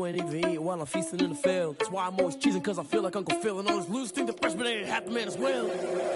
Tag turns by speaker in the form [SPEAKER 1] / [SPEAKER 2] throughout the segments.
[SPEAKER 1] Ain't even eat while I'm feasting in the field. That's why I'm always cheesing, cause I feel like Uncle Phil. And all those losers think the freshman ain't half the man as well.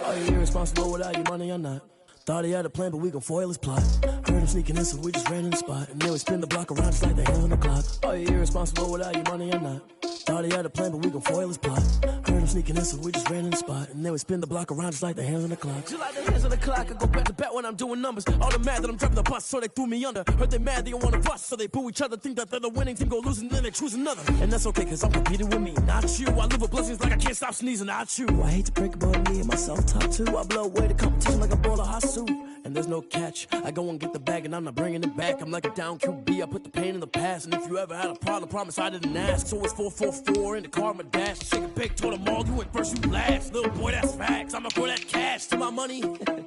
[SPEAKER 1] Are you irresponsible without your money or not? Thought he had a plan, but we gon' foil his plot. Heard him sneaking in, so we just ran in the spot. And then we spin the block around just like the hands on the clock. Are you irresponsible without your money or not? Thought he had a plan, but we gon' foil his plot. Heard him sneaking in, so we just ran in the spot. And then we spin the block around just like the hands on the clock. Just like the hands on the clock, I go back to back when I'm doing numbers. All the mad that I'm driving the bus, so they threw me under. Heard they mad, they don't wanna bust, so they boo each other. Think that they're the winning team, go losing, then they choose another. And that's okay, cause I'm competing with me, not you. I live with blessings like I can't stop sneezing, not you. I hate to break about me and myself top two. I blow away the competition like a bowl of hot soup. And there's no catch. I go and get the bag and I'm not bringing it back. I'm like a down QB, I put the pain in the past. And if you ever had a problem, promise I didn't ask. So it's 4-4-4 in the car, my dash. Shake a big, told them all, you went first, you last. Little boy, that's facts. I'ma throw that cash to my money. You know what?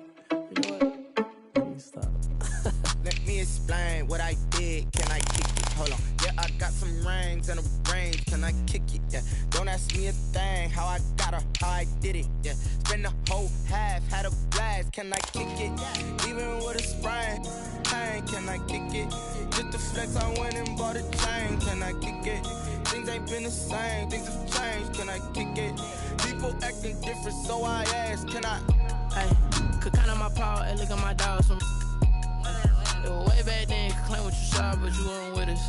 [SPEAKER 1] Let me stop.
[SPEAKER 2] Let me explain what I did. Can I kick it? Hold on. Yeah, I got some rings and a range. Can I kick it? Yeah. Don't ask me a thing. How I got her, how I did it. Yeah. Spend the whole half, had a blast. Can I kick it? Even with a sprain. Pain, can I kick it? Just to flex, I went and bought a chain. Can I kick it? Things ain't been the same. Things have changed. Can I kick it? People acting different, so I ask. Can I?
[SPEAKER 3] Hey, could count on my power and look at my dogs. Way back then, you could claim what you saw, but you weren't with us.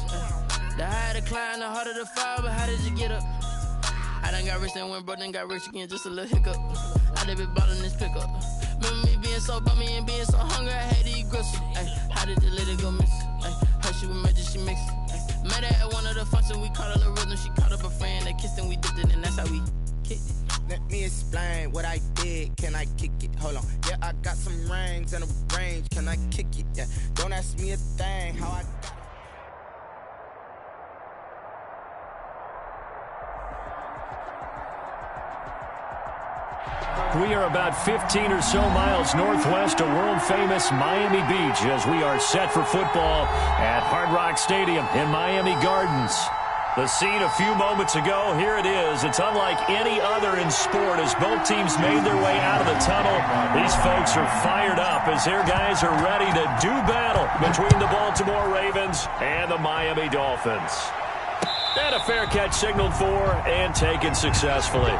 [SPEAKER 3] The higher the climb, the harder the fall, but how did you get up? I done got rich, then went broke, then got rich again, just a little hiccup. I done been ballin' this pickup. Remember me being so bummy and being so hungry, I had to eat gristle. Ay, how did the lady go miss? Ay, how she was magic, she mixed. Met her at one of the functions, we caught her the rhythm, she caught up a friend, they kissed and we dipped it, and that's how we kicked it.
[SPEAKER 2] Let me explain what I did. Can I kick it? Hold on. Yeah, I got some rings and a range. Can I kick it? Yeah. Don't ask me a thing. How I got it.
[SPEAKER 4] We are about 15 or so miles northwest of world-famous Miami Beach as we are set for football at Hard Rock Stadium in Miami Gardens. The scene a few moments ago, here it is. It's unlike any other in sport as both teams made their way out of the tunnel. These folks are fired up as their guys are ready to do battle between the Baltimore Ravens and the Miami Dolphins. And a fair catch signaled for and taken successfully.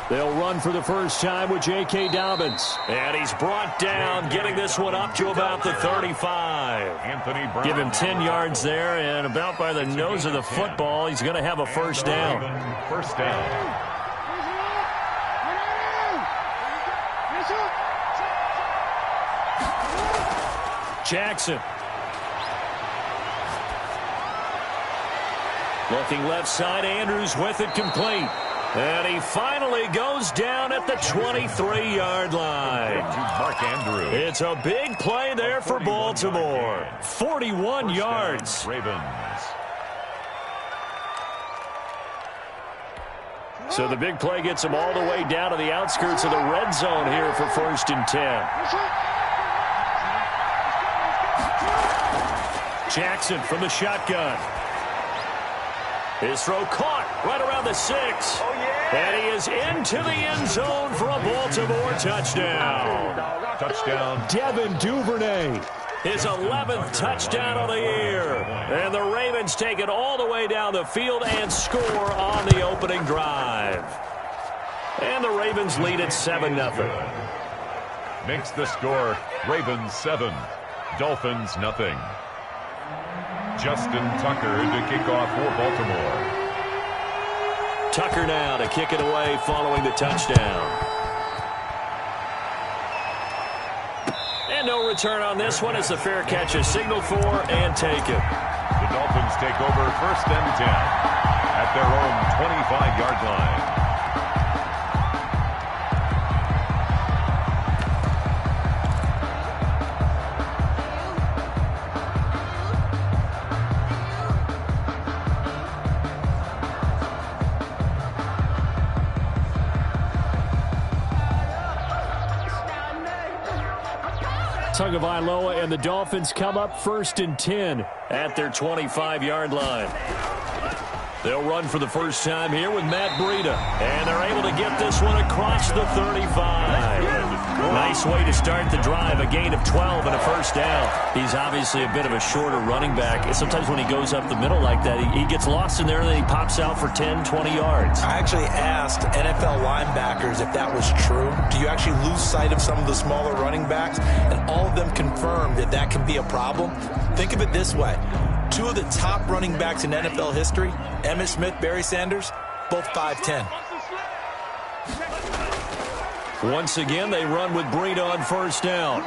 [SPEAKER 4] They'll run for the first time with J.K. Dobbins. And he's brought down, getting this one up to about the 35. Give him 10 yards there, and about by the nose of the football, he's going to have a first down.
[SPEAKER 5] First down.
[SPEAKER 4] Jackson. Looking left side, Andrews with it complete. And he finally goes down at the 23-yard line.
[SPEAKER 5] Mark Andrews.
[SPEAKER 4] It's a big play there for Baltimore. 41 yards.
[SPEAKER 5] Ravens.
[SPEAKER 4] So the big play gets him all the way down to the outskirts of the red zone here for 1st and 10. Jackson from the shotgun. His throw caught right around the 6.
[SPEAKER 5] Oh, yeah.
[SPEAKER 4] And he is into the end zone for a Baltimore touchdown.
[SPEAKER 5] Touchdown.
[SPEAKER 4] Devin Duvernay. His 11th touchdown of the year. And the Ravens take it all the way down the field and score on the opening drive. And the Ravens lead at 7-0.
[SPEAKER 5] Makes the score Ravens 7, Dolphins nothing. Justin Tucker to kick off for Baltimore.
[SPEAKER 4] Tucker now to kick it away following the touchdown. And no return on this one as the fair catch is signaled for and taken.
[SPEAKER 5] The Dolphins take over 1st and 10 at their own 25-yard line.
[SPEAKER 4] Tagovailoa and the Dolphins come up 1st and 10 at their 25-yard line. They'll run for the first time here with Matt Breida. And they're able to get this one across the 35. Nice way to start the drive. A gain of 12 and a first down. He's obviously a bit of a shorter running back. Sometimes when he goes up the middle like that, he gets lost in there and then he pops out for 10, 20 yards.
[SPEAKER 6] I actually asked NFL linebackers if that was true. Do you actually lose sight of some of the smaller running backs? And all of them confirmed that that can be a problem. Think of it this way. 2 of the top running backs in NFL history, Emmitt Smith, Barry Sanders, both 5'10".
[SPEAKER 4] Once again, they run with Breida on first down.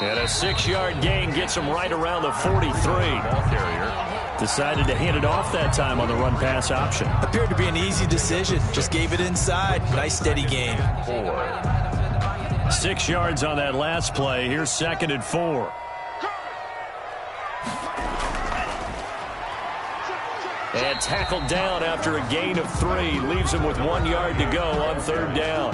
[SPEAKER 4] And a 6-yard gain gets him right around the 43.
[SPEAKER 5] Ball carrier.
[SPEAKER 4] Decided to hand it off that time on the run-pass option.
[SPEAKER 6] Appeared to be an easy decision. Just gave it inside. Nice steady gain.
[SPEAKER 4] 6 yards on that last play. Here's 2nd and 4. And tackled down after a gain of 3. Leaves him with 1 yard to go on 3rd down.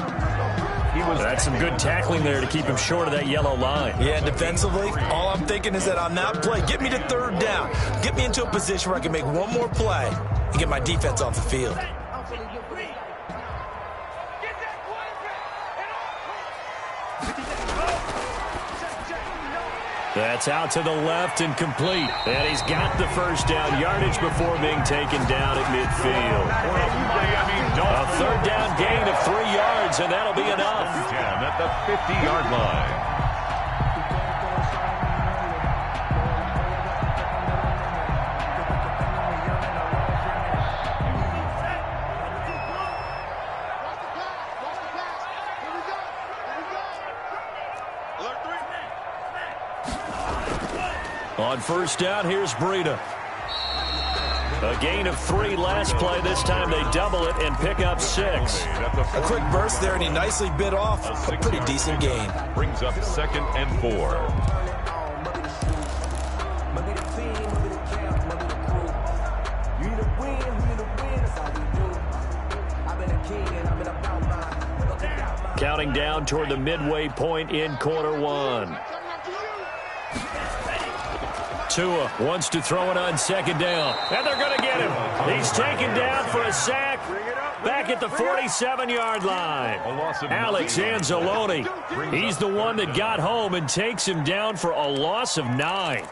[SPEAKER 4] That's some good tackling there to keep him short of that yellow line.
[SPEAKER 6] Yeah, defensively, all I'm thinking is that on that play, get me to 3rd down. Get me into a position where I can make one more play and get my defense off the field.
[SPEAKER 4] That's out to the left and complete. And he's got the first down yardage before being taken down at midfield. A 3rd down gain of 3 yards, and that'll be enough.
[SPEAKER 5] At the 50-yard line.
[SPEAKER 4] On first down, here's Breida. A gain of 3 last play. This time they double it and pick up 6.
[SPEAKER 6] A quick burst there, and he nicely bit off a pretty decent gain.
[SPEAKER 5] Brings up 2nd and 4.
[SPEAKER 4] Counting down toward the midway point in quarter 1. Tua wants to throw it on 2nd down. And they're going to get him. He's taken down for a sack back at the 47-yard line. Alex Anzalone, he's the one that got home and takes him down for a loss of 9.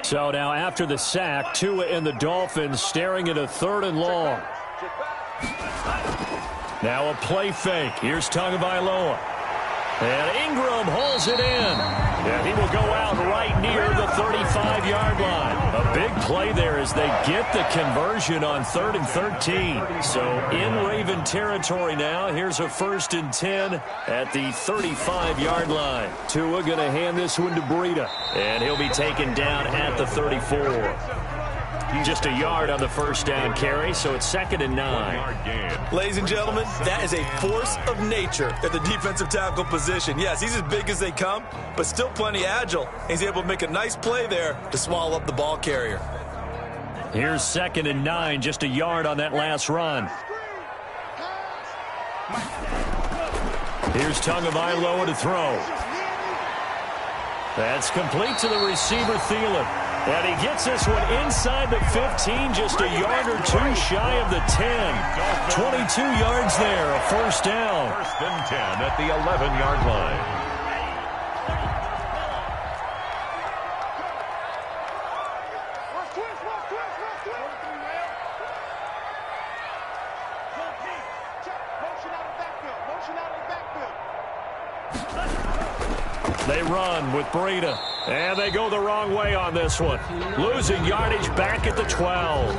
[SPEAKER 4] So now after the sack, Tua and the Dolphins staring at a 3rd and long. Now a play fake. Here's Tagovailoa. And Ingram holds it in. And he will go out right near the 35-yard line. A big play there as they get the conversion on 3rd and 13. So in Raven territory now. Here's a 1st and 10 at the 35-yard line. Tua going to hand this one to Breida. And he'll be taken down at the 34. Just a yard on the first down carry, so it's 2nd and 9.
[SPEAKER 6] Ladies and gentlemen, that is a force of nature at the defensive tackle position. Yes, he's as big as they come, but still plenty agile. He's able to make a nice play there to swallow up the ball carrier.
[SPEAKER 4] Here's 2nd and 9, just a yard on that last run. Here's Tagovailoa to throw. That's complete to the receiver, Thielen. And he gets this one inside the 15, just a yard or 2 shy of the 10. 22 yards there, a first down.
[SPEAKER 5] 1st and 10 at the 11-yard line.
[SPEAKER 4] They run with Breida. And they go the wrong way on this one. Losing yardage back at the 12.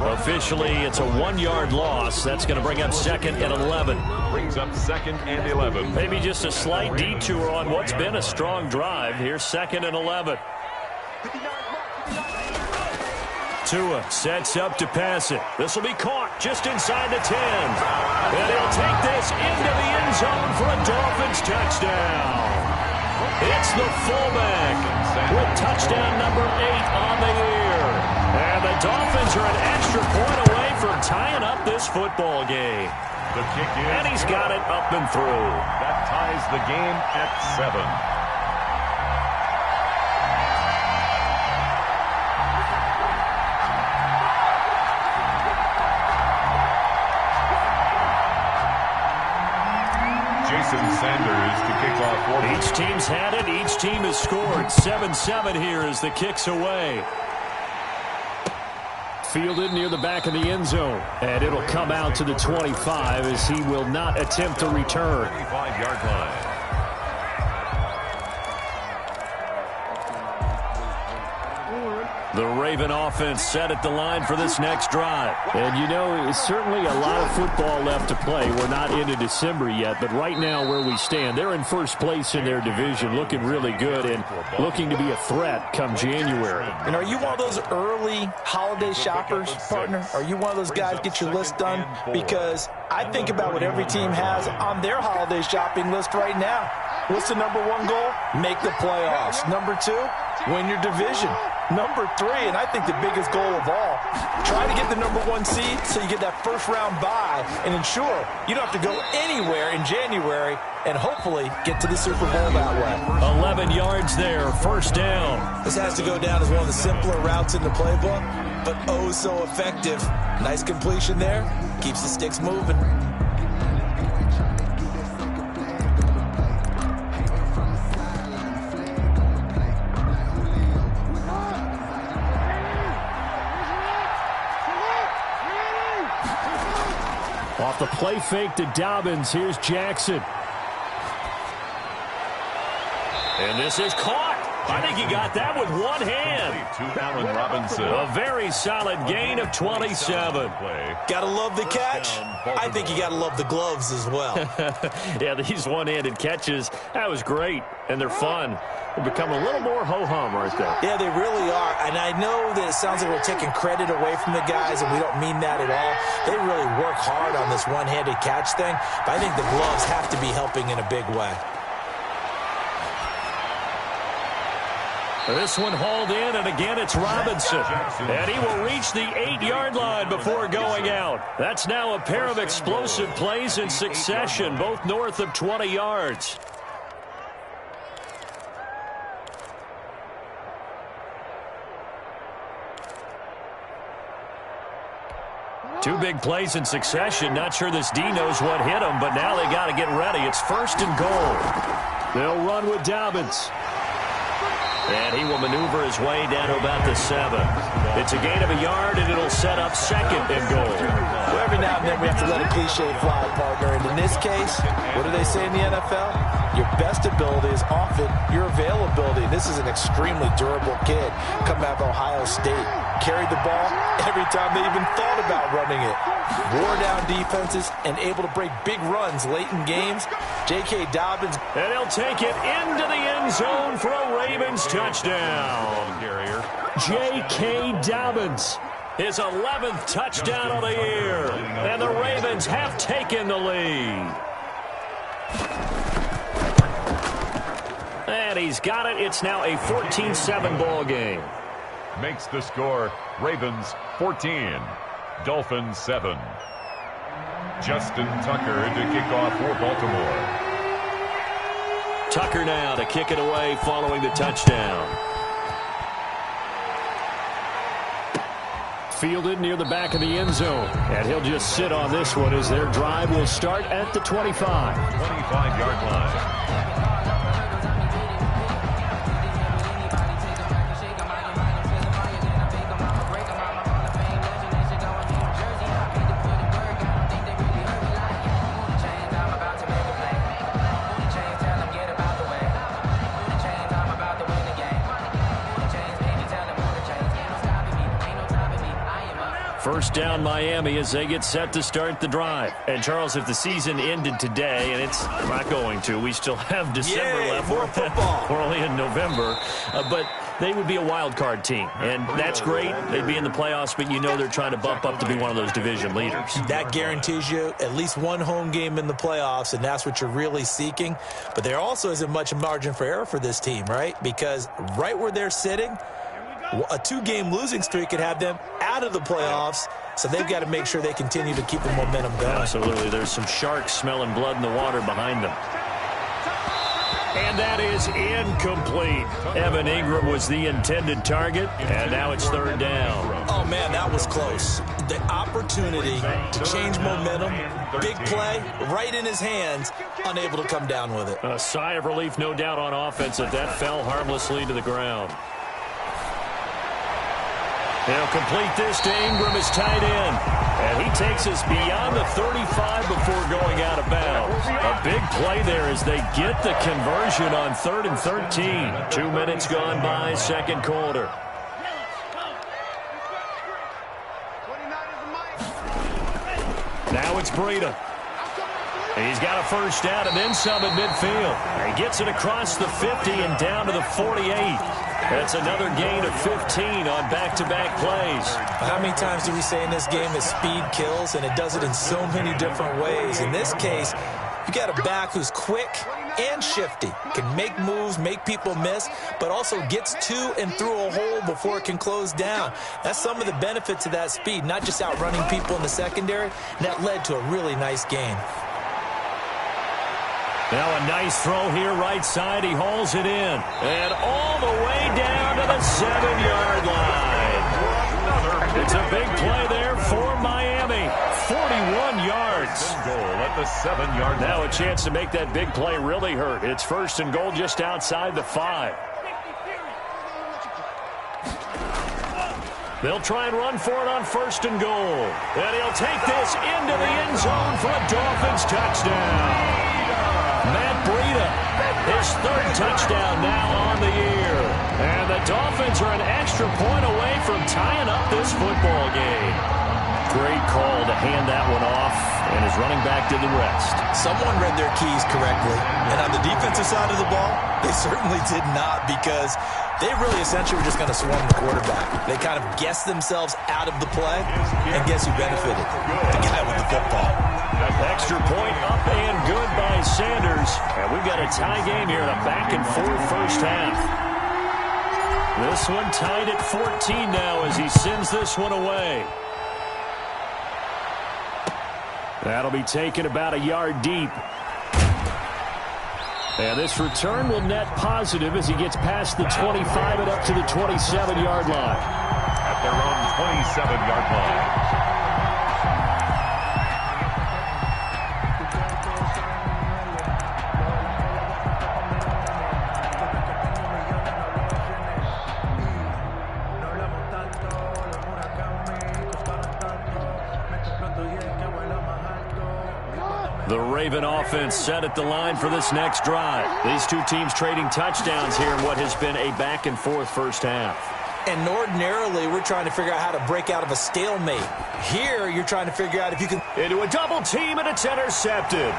[SPEAKER 4] Officially, it's a 1-yard loss. That's going to bring up 2nd and 11.
[SPEAKER 5] Brings up 2nd and 11.
[SPEAKER 4] Maybe just a slight detour on what's been a strong drive. Here's 2nd and 11. Tua sets up to pass it. This will be caught just inside the 10. And he'll take this into the end zone for a Dolphins touchdown. It's the fullback with touchdown number 8 on the year. And the Dolphins are an extra point away from tying up up this football game.
[SPEAKER 5] The kick is
[SPEAKER 4] And he's got it up and through.
[SPEAKER 5] That ties the game at 7. Sanders to kick off for
[SPEAKER 4] each team's had it. Each team has scored. 7-7 here as the kick's away. Fielded near the back of the end zone. And it'll come out to the 25 as he will not attempt to return.
[SPEAKER 5] 25-yard line.
[SPEAKER 4] The Raven offense set at the line for this next drive. And, you know, it's certainly a lot of football left to play. We're not into December yet, but right now where we stand, they're in first place in their division, looking really good and looking to be a threat come January.
[SPEAKER 6] And are you one of those early holiday shoppers, partner? Are you one of those guys get your list done? Because I think about what every team has on their holiday shopping list right now. What's the number one goal? Make the playoffs. Number 2, win your division. Number 3, and I think the biggest goal of all, try to get the number 1 seed so you get that first-round bye and ensure you don't have to go anywhere in January and hopefully get to the Super Bowl that way.
[SPEAKER 4] 11 yards there, first down.
[SPEAKER 6] This has to go down as one of the simpler routes in the playbook, but oh so effective. Nice completion there, keeps the sticks moving.
[SPEAKER 4] Off the play fake to Dobbins, here's Jackson. And this is caught. I think he got that with one hand.
[SPEAKER 5] To Allen Robinson.
[SPEAKER 4] A very solid gain of 27.
[SPEAKER 6] Gotta love the catch. I think you gotta love the gloves as well.
[SPEAKER 4] Yeah, these one-handed catches, that was great, and they're fun. They become a little more ho-hum, aren't they?
[SPEAKER 6] Yeah, they really are. And I know that it sounds like we're taking credit away from the guys, and we don't mean that at all. They really work hard on this one-handed catch thing, but I think the gloves have to be helping in a big way.
[SPEAKER 4] This one hauled in, and again it's Robinson. And he will reach the 8-yard line before going out. That's now a pair of explosive plays in succession, both north of 20 yards. Two big plays in succession. Not sure this D knows what hit him, but now they got to get ready. It's first and goal. They'll run with Dobbins. And he will maneuver his way down to about the 7. It's a gain of a yard, and it'll set up second and goal.
[SPEAKER 6] Well, every now and then we have to let a cliche fly, partner. And in this case, what do they say in the NFL? Your best ability is often your availability. This is an extremely durable kid coming out of Ohio State. Carried the ball every time they even thought about running it. Wore down defenses and able to break big runs late in games. J.K. Dobbins.
[SPEAKER 4] And he'll take it into the end zone for a Ravens touchdown. J.K. Dobbins. His 11th touchdown of the year. And the Ravens have taken the lead. And he's got it. It's now a 14-7 ball game.
[SPEAKER 5] Makes the score Ravens 14, Dolphins 7. Justin Tucker to kick off for Baltimore.
[SPEAKER 4] Tucker now to kick it away following the touchdown. Fielded near the back of the end zone. And he'll just sit on this one as their drive will start at the 25.
[SPEAKER 5] 25-yard line.
[SPEAKER 4] First down Miami as they get set to start the drive. And, Charles, if the season ended today, and it's not going to, we still have December left.
[SPEAKER 6] More football.
[SPEAKER 4] We're only in November. But they would be a wild card team. And that's great. They'd be in the playoffs, but you know they're trying to bump up to be one of those division leaders.
[SPEAKER 6] That guarantees you at least one home game in the playoffs, and that's what you're really seeking. But there also isn't much margin for error for this team, right? Because right where they're sitting, a 2-game losing streak could have them out of the playoffs, so they've got to make sure they continue to keep the momentum going.
[SPEAKER 4] Absolutely. There's some sharks smelling blood in the water behind them. And that is incomplete. Evan Ingram was the intended target, and now it's third down.
[SPEAKER 6] Oh, man, that was close. The opportunity to change momentum, big play, right in his hands, unable to come down with it.
[SPEAKER 4] A sigh of relief, no doubt, on offense that fell harmlessly to the ground. They'll complete this to Ingram as tight end. And he takes us beyond the 35 before going out of bounds. A big play there as they get the conversion on 3rd and 13. 2 minutes gone by, second quarter. Now it's Breida. He's got a first down and then some at midfield. He gets it across the 50 and down to the 48. That's another gain of 15 on back-to-back plays.
[SPEAKER 6] How many times do we say in this game that speed kills, and it does it in so many different ways? In this case, you got a back who's quick and shifty, can make moves, make people miss, but also gets to and through a hole before it can close down. That's some of the benefits of that speed, not just outrunning people in the secondary, and that led to a really nice gain.
[SPEAKER 4] Now a nice throw here, right side. He hauls it in. And all the way down to the 7-yard line. It's a big play there for Miami. 41 yards.
[SPEAKER 5] Goal at the 7-yard line.
[SPEAKER 4] Now a chance to make that big play really hurt. It's 1st and goal just outside the 5. They'll try and run for it on 1st and goal. And he'll take this into the end zone for a Dolphins touchdown. Matt Breida, his 3rd touchdown now on the year. And the Dolphins are an extra point away from tying up this football game. Great call to hand that one off, and his running back did the rest.
[SPEAKER 6] Someone read their keys correctly, and on the defensive side of the ball, they certainly did not, because they really essentially were just going to swarm the quarterback. They kind of guessed themselves out of the play, and guess who benefited? The guy with the football.
[SPEAKER 4] Extra point up and good by Sanders. And we've got a tie game here in a back-and-forth first half. This one tied at 14 now as he sends this one away. That'll be taken about a yard deep. And this return will net positive as he gets past the 25 and up to the 27-yard line.
[SPEAKER 5] At their own 27-yard line.
[SPEAKER 4] The Raven offense set at the line for this next drive. These two teams trading touchdowns here in what has been a back-and-forth first half.
[SPEAKER 6] And ordinarily, we're trying to figure out how to break out of a stalemate. Here, you're trying to figure out if you can...
[SPEAKER 4] Into a double team, and it's intercepted.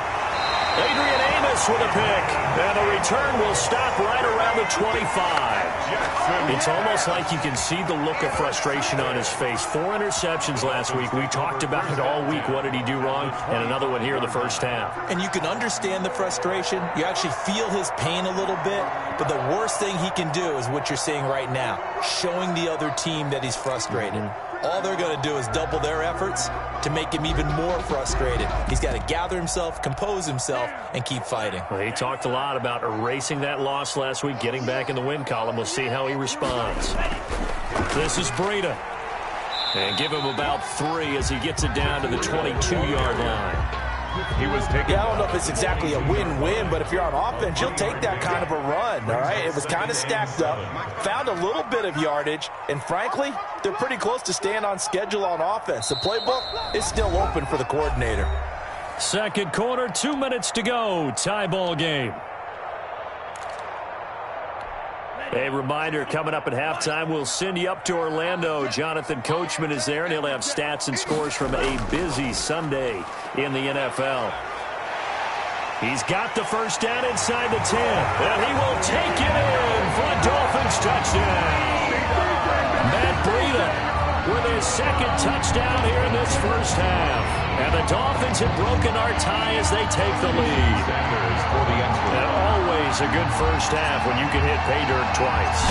[SPEAKER 4] Adrian Amos with a pick. And the return will stop right around the 25. It's almost like you can see the look of frustration on his face. 4 interceptions last week. We talked about it all week. What did he do wrong? And another one here in the first half.
[SPEAKER 6] And you can understand the frustration. You actually feel his pain a little bit. But the worst thing he can do is what you're seeing right now, showing the other team that he's frustrated. All they're going to do is double their efforts to make him even more frustrated. He's got to gather himself, compose himself, and keep fighting.
[SPEAKER 4] Well, he talked a lot about erasing that loss last week, getting back in the win column. We'll see how he responds. This is Breida. And give him about 3 as he gets it down to the 22-yard line.
[SPEAKER 5] He was taking.
[SPEAKER 6] I don't know if it's exactly a win-win, but if you're on offense, you'll take that kind of a run, all right? It was kind of stacked up, found a little bit of yardage, and frankly, they're pretty close to staying on schedule on offense. The playbook is still open for the coordinator.
[SPEAKER 4] Second quarter, 2 minutes to go. Tie ball game. A reminder, coming up at halftime, we'll send you up to Orlando. Jonathan Coachman is there, and he'll have stats and scores from a busy Sunday in the NFL. He's got the first down inside the 10, and he will take it in for a Dolphins touchdown. Matt Breida with his 2nd touchdown here in this first half. And the Dolphins have broken our tie as they take the lead. And always a good first half when you can hit pay dirt twice.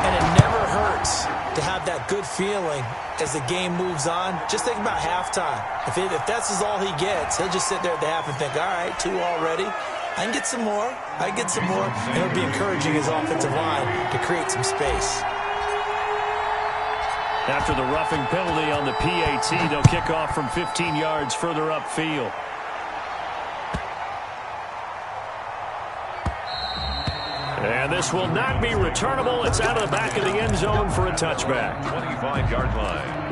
[SPEAKER 6] And it never hurts to have that good feeling as the game moves on. Just think about halftime. If that's all he gets, he'll just sit there at the half and think, all right, 2 already. I can get some more. I can get some more. And it'll be encouraging his offensive line to create some space.
[SPEAKER 4] After the roughing penalty on the PAT, they'll kick off from 15 yards further upfield. And this will not be returnable. It's out of the back of the end zone for a touchback.
[SPEAKER 5] 25-yard line.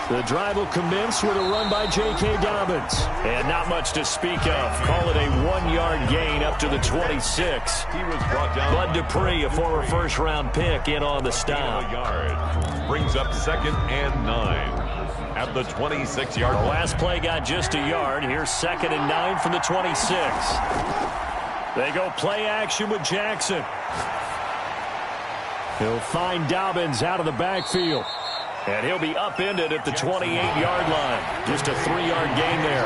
[SPEAKER 4] The drive will commence with a run by J.K. Dobbins. And not much to speak of. Call it a 1-yard gain up to the 26.
[SPEAKER 5] He was brought down.
[SPEAKER 4] Bud Dupree, a former first-round pick, in on the stop.
[SPEAKER 5] A yard. Brings up 2nd and 9 at the 26-yard line.
[SPEAKER 4] The last play got just a yard. Here's 2nd and 9 from the 26. They go play action with Jackson. He'll find Dobbins out of the backfield. And he'll be upended at the 28-yard line. Just a 3-yard gain there.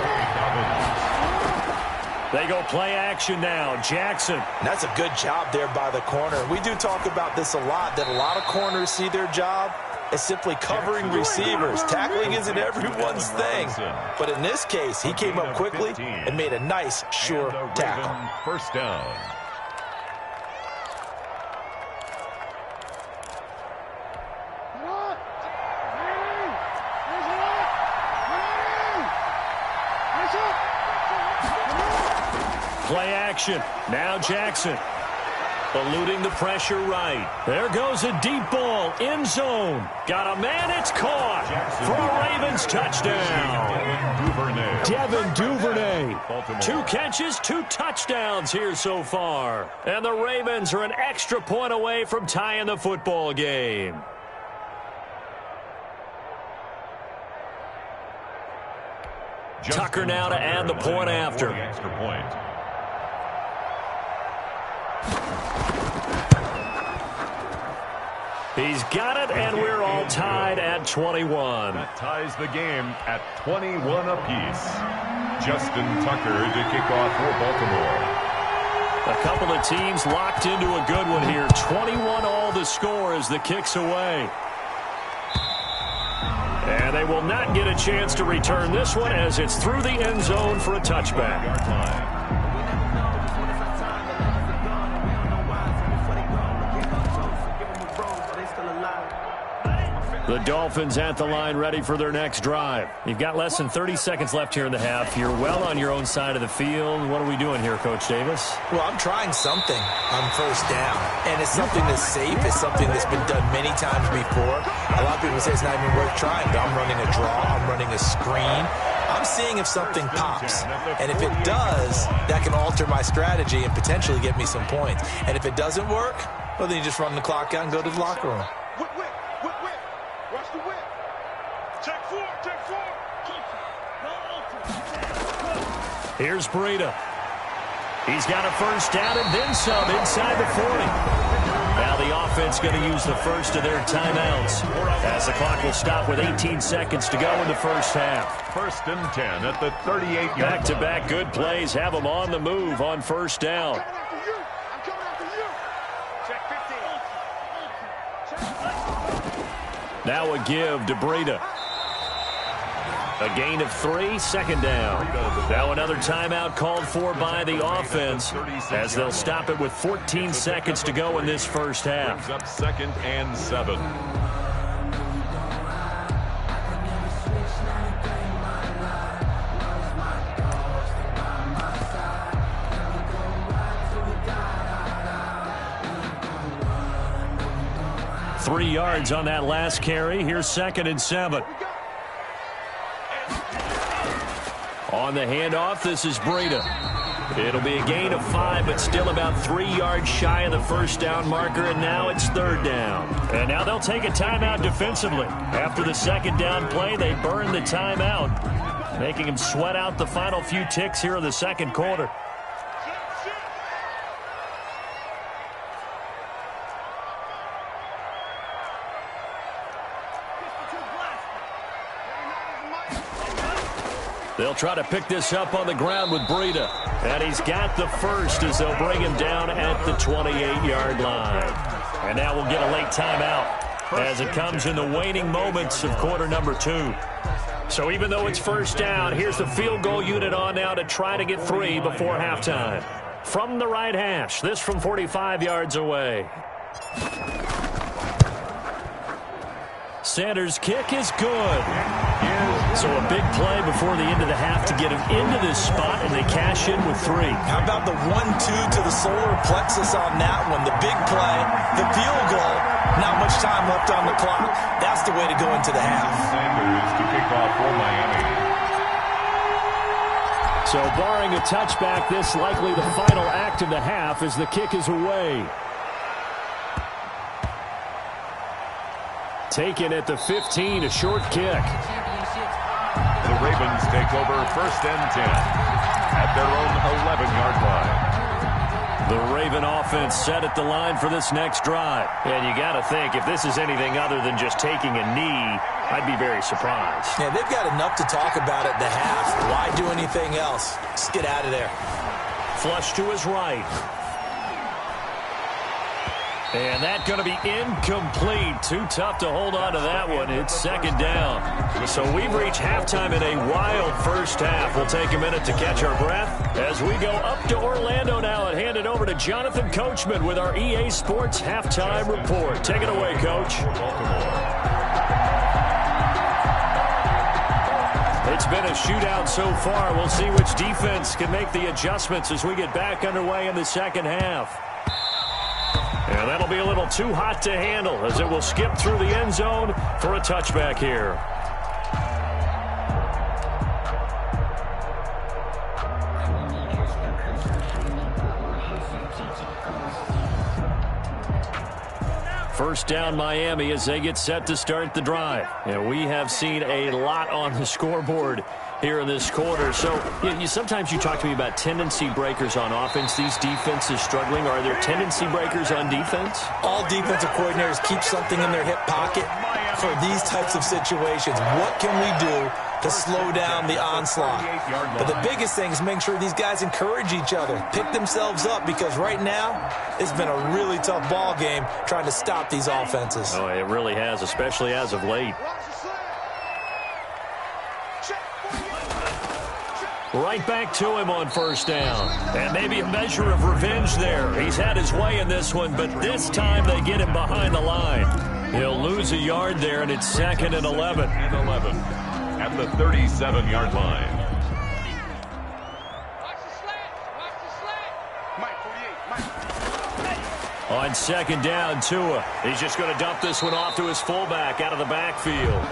[SPEAKER 4] They go play action now. Jackson.
[SPEAKER 6] And that's a good job there by the corner. We do talk about this a lot, that a lot of corners see their job as simply covering receivers. Tackling isn't everyone's thing. But in this case, he came up quickly and made a nice, sure tackle.
[SPEAKER 5] First down.
[SPEAKER 4] Play action. Now Jackson. Eluding the pressure right. There goes a deep ball. End zone. Got a man. It's caught. For a Ravens touchdown. Devin Duvernay. 2 catches, 2 touchdowns here so far. And the Ravens are an extra point away from tying the football game. Tucker now to add the point after.
[SPEAKER 5] Extra point.
[SPEAKER 4] He's got it, and we're all tied at 21.
[SPEAKER 5] That ties the game at 21 apiece. Justin Tucker to kick off for Baltimore.
[SPEAKER 4] A couple of teams locked into a good one here. 21 all the score as the kick's away. And they will not get a chance to return this one as it's through the end zone for a touchback. The Dolphins at the line ready for their next drive. You've got less than 30 seconds left here in the half. You're well on your own side of the field. What are we doing here, Coach Davis?
[SPEAKER 6] Well, I'm trying something on first down. And it's something that's safe. It's something that's been done many times before. A lot of people say it's not even worth trying. But I'm running a draw. I'm running a screen. I'm seeing if something pops. And if it does, that can alter my strategy and potentially get me some points. And if it doesn't work, well, then you just run the clock out and go to the locker room.
[SPEAKER 4] Here's Breida. He's got a first down and then some inside the 40. Now the offense going to use the first of their timeouts as the clock will stop with 18 seconds to go in the first half.
[SPEAKER 5] 1st and 10 at the 38-yard line.
[SPEAKER 4] Back-to-back good plays have them on the move on first down. Now a give to Breida. A gain of 3, 2nd down. Now another timeout called for by the offense as they'll stop it with 14 seconds to go in this first half.
[SPEAKER 5] Brings up 2nd and 7.
[SPEAKER 4] Three yards on that last carry. Here's 2nd and 7. On the handoff, this is Breida. It'll be a gain of 5, but still about 3 yards shy of the first down marker, and now it's 3rd down. And now they'll take a timeout defensively. After the 2nd down play, they burn the timeout, making them sweat out the final few ticks here in the 2nd quarter. They'll try to pick this up on the ground with Breida. And he's got the first as they'll bring him down at the 28-yard line. And now we'll get a late timeout as it comes in the waning moments of quarter number 2. So even though it's first down, here's the field goal unit on now to try to get 3 before halftime. From the right hash, this from 45 yards away. Sanders' kick is good. So a big play before the end of the half to get him into this spot, and they cash in with 3.
[SPEAKER 6] How about the 1-2 to the solar plexus on that one? The big play, the field goal, not much time left on the clock. That's the way to go into the half.
[SPEAKER 5] Sanders to kick off for Miami.
[SPEAKER 4] So barring a touchback, this likely the final act of the half as the kick is away. Taken at the 15, a short kick.
[SPEAKER 5] The Ravens take over 1st and 10 at their own 11-yard line.
[SPEAKER 4] The Raven offense set at the line for this next drive. And you got to think, if this is anything other than just taking a knee, I'd be very surprised.
[SPEAKER 6] Yeah, they've got enough to talk about at the half. Why do anything else? Just get out of there.
[SPEAKER 4] Flush to his right. And that's going to be incomplete. Too tough to hold on to that one. It's 2nd down. So we've reached halftime in a wild first half. We'll take a minute to catch our breath as we go up to Orlando now and hand it over to Jonathan Coachman with our EA Sports Halftime Report. Take it away, Coach. It's been a shootout so far. We'll see which defense can make the adjustments as we get back underway in the second half. And that'll be a little too hot to handle as it will skip through the end zone for a touchback here. First down Miami as they get set to start the drive. And we have seen a lot on the scoreboard here in this quarter. So sometimes you talk to me about tendency breakers on offense. These defenses struggling. Are there tendency breakers on defense?
[SPEAKER 6] All defensive coordinators keep something in their hip pocket for these types of situations. What can we do to slow down the onslaught? But the biggest thing is make sure these guys encourage each other, pick themselves up, because right now it's been a really tough ball game trying to stop these offenses.
[SPEAKER 4] Oh, it really has, especially as of late. Right back to him on first down. And maybe a measure of revenge there. He's had his way in this one, but this time they get him behind the line. He'll lose a yard there, and it's 2nd and 11.
[SPEAKER 5] At the 37-yard line.
[SPEAKER 4] On 2nd down, Tua. He's just going to dump this one off to his fullback out of the backfield.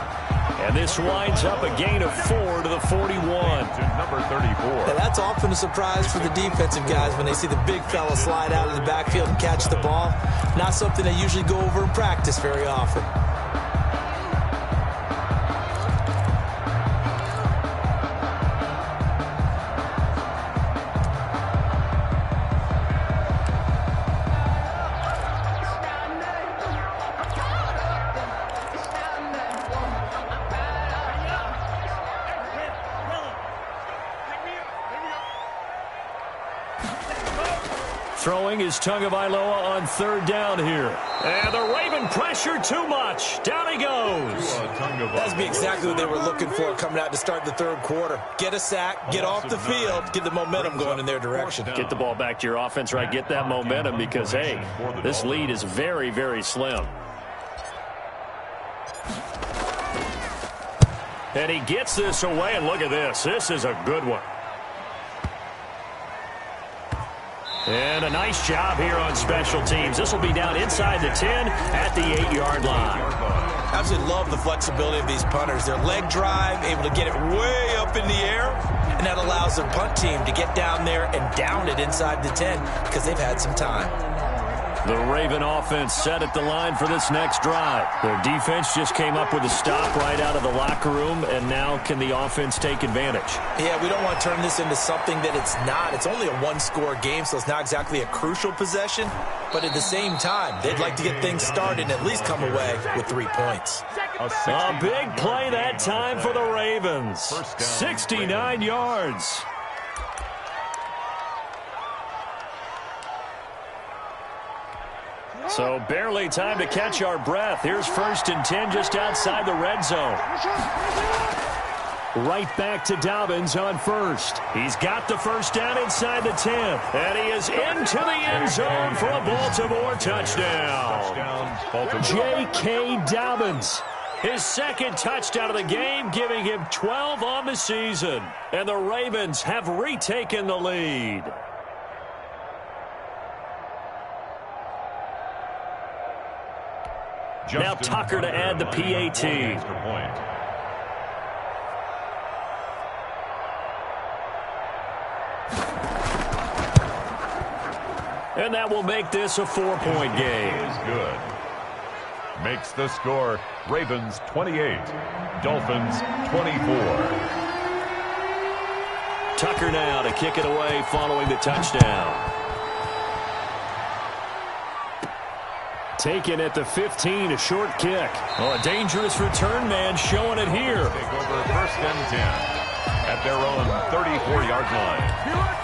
[SPEAKER 4] And this winds up a gain of 4 to the 41.
[SPEAKER 5] Number 34.
[SPEAKER 6] Yeah, that's often a surprise for the defensive guys when they see the big fella slide out of the backfield and catch the ball. Not something they usually go over in practice very often.
[SPEAKER 4] Throwing is Tagovailoa on 3rd down here. And the Raven pressure too much. Down he goes.
[SPEAKER 6] That'd be exactly what they were looking for coming out to start the 3rd quarter. Get a sack, get off the field, get the momentum going in their direction.
[SPEAKER 4] Get the ball back to your offense, right? Get that momentum because, hey, this lead is very, very slim. And he gets this away, and look at this. This is a good one. And a nice job here on special teams. This will be down inside the 10 at the 8-yard line.
[SPEAKER 6] Absolutely love the flexibility of these punters. Their leg drive, able to get it way up in the air, and that allows their punt team to get down there and down it inside the 10 because they've had some time.
[SPEAKER 4] The Raven offense set at the line for this next drive. Their defense just came up with a stop right out of the locker room, and now can the offense take advantage?
[SPEAKER 6] Yeah, we don't want to turn this into something that it's not. It's only a one-score game, so it's not exactly a crucial possession. But at the same time, they'd like to get things started and at least come away with 3 points.
[SPEAKER 4] A big play that time for the Ravens. 69 yards. So barely time to catch our breath. Here's 1st and 10 just outside the red zone. Right back to Dobbins on 1st. He's got the 1st down inside the 10. And he is into the end zone for a Baltimore touchdown. J.K. Dobbins. His 2nd touchdown of the game, giving him 12 on the season. And the Ravens have retaken the lead. Now Tucker to add the PAT. And that will make this a 4-point game.
[SPEAKER 5] Is good. Makes the score Ravens 28, Dolphins 24.
[SPEAKER 4] Tucker now to kick it away following the touchdown. Taken at the 15, a short kick. Oh, a dangerous return man showing it here.
[SPEAKER 5] Take over 1st and 10 at their own 34-yard line.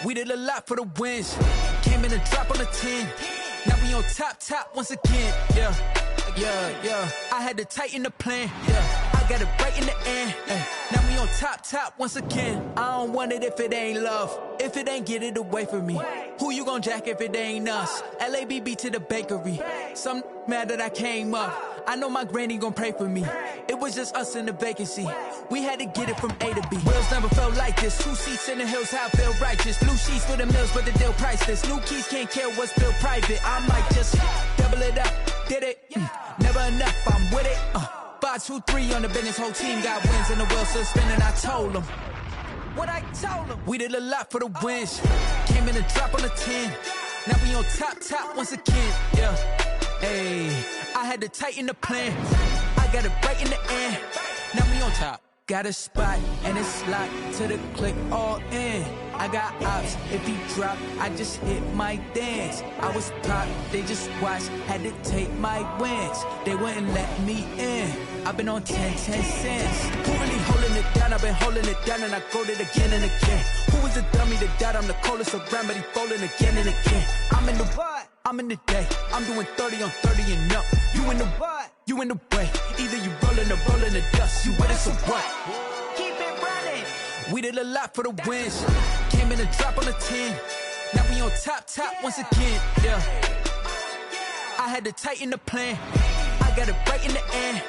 [SPEAKER 7] We did a lot for the wins. Came in and drop on the 10. Now we on top once again. Yeah. I had to tighten the plan. Yeah. I got it right in the end. Now we on top once again. I don't want it if it ain't love. If it ain't, get it away from me. Who you gon' jack if it ain't us? LABB to the bakery. Some mad that I came up. I know my granny gon' pray for me. It was just us in the vacancy. We had to get it from A to B. Wheels never felt like this. 2 seats in the hills, how I feel righteous. Blue sheets for the mills, but the deal priceless. New keys can't care what's built private. I might just double it up. Did it? Never enough, I'm with it. 5, 2, 3 on the business. Whole team got wins and the wheels still spinning. I told them what I told them. We did a lot for the wins. Came in and drop on the 10. Now we on top once again. Yeah. Hey, I had to tighten the plan. I got it right in the end. Now we on top. Got a spot and it's locked to the click all in. I got ops, if he drop, I just hit my dance. I was pop, they just watched, had to take my wins. They wouldn't let me in. I've been on 10 cents. Who really holding it down? I've been holding it down and I go it again and again. Who was the dummy that died? I'm the coldest around, but he folding again and again. I'm in the what? I'm in the day. I'm doing 30 on 30 and up. You in the what? You in the way. Either you rolling or rolling the dust. You with us or what? Keep it running. We did a lot for the wins. Came in and drop on the 10. Now we on top once again. Yeah. I had to tighten the plan. I got it right in the end.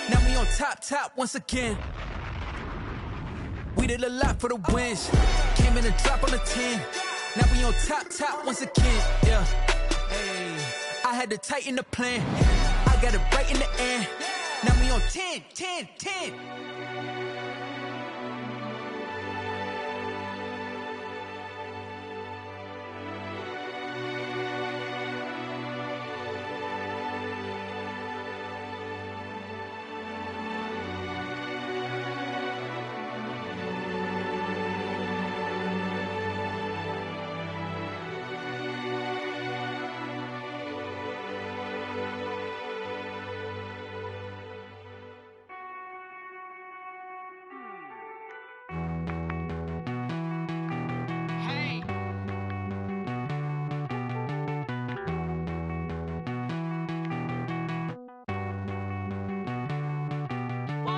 [SPEAKER 7] Now we on top once again. We did a lot for the wins. Came in and drop on the 10. Now we on top once again. Yeah. Hey, I had to tighten the plan. I got it right in the end. Now we on 10.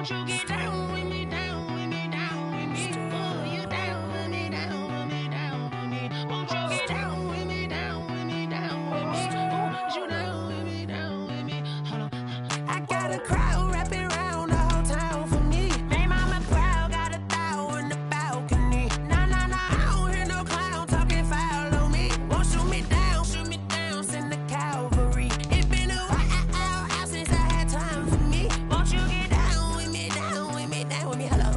[SPEAKER 3] Won't you get down with me, down with me, down with me? Oh, you down with me, down with me, down with me. Won't you get down with me, down with me, down with me? Oh, you down with me, down with me? Hold on. I got a crowd wrapping around the whole town for me. Hey, mama proud, got a thou in the balcony. Nah, nah, nah, I don't hear no clown talking foul on me. Won't shoot me down, send the cavalry. It been a while since I had time for me. Won't you get down with me, down with me, down with me? Hello.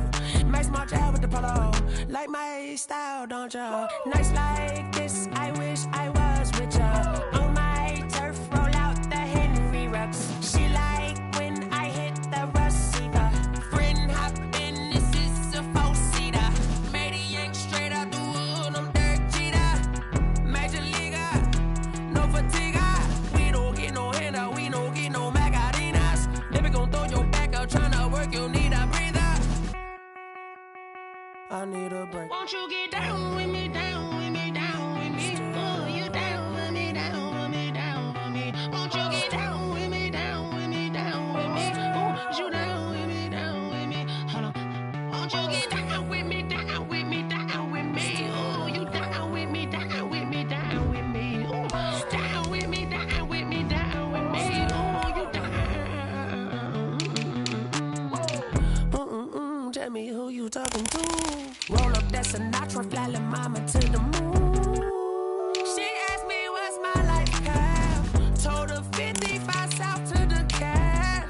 [SPEAKER 3] Max March out with the polo. Like my style, don't ya? Nights like this, I wish I was with ya. On my turf, roll out the Henry Rux. She like when I hit the receiver. Friend hop in, this is a four-seater. Made a yank straight out the wood, I'm Derek Jeter. Major leaguer, no fatigue. We don't get no handout, we don't get no Macarinas. Never gon' throw your back out, tryna work, you need a breather. I need a break. Won't you get down with me, down with me, down with me? Oh, you down with me, down with me, down with me? Won't you get down with me, down with me, down with me? Oh, you down with me, down with me? Hold on. Won't you get down with me, down with me, down with me? Oh, you down with me, down with me, down with me? Oh, down with me, down with me, down with me? Oh, you down. Tell me who you talking to. Roll up that Sinatra, fly la mama to the moon. She asked me what's my life path. Told her 55 south to the cash.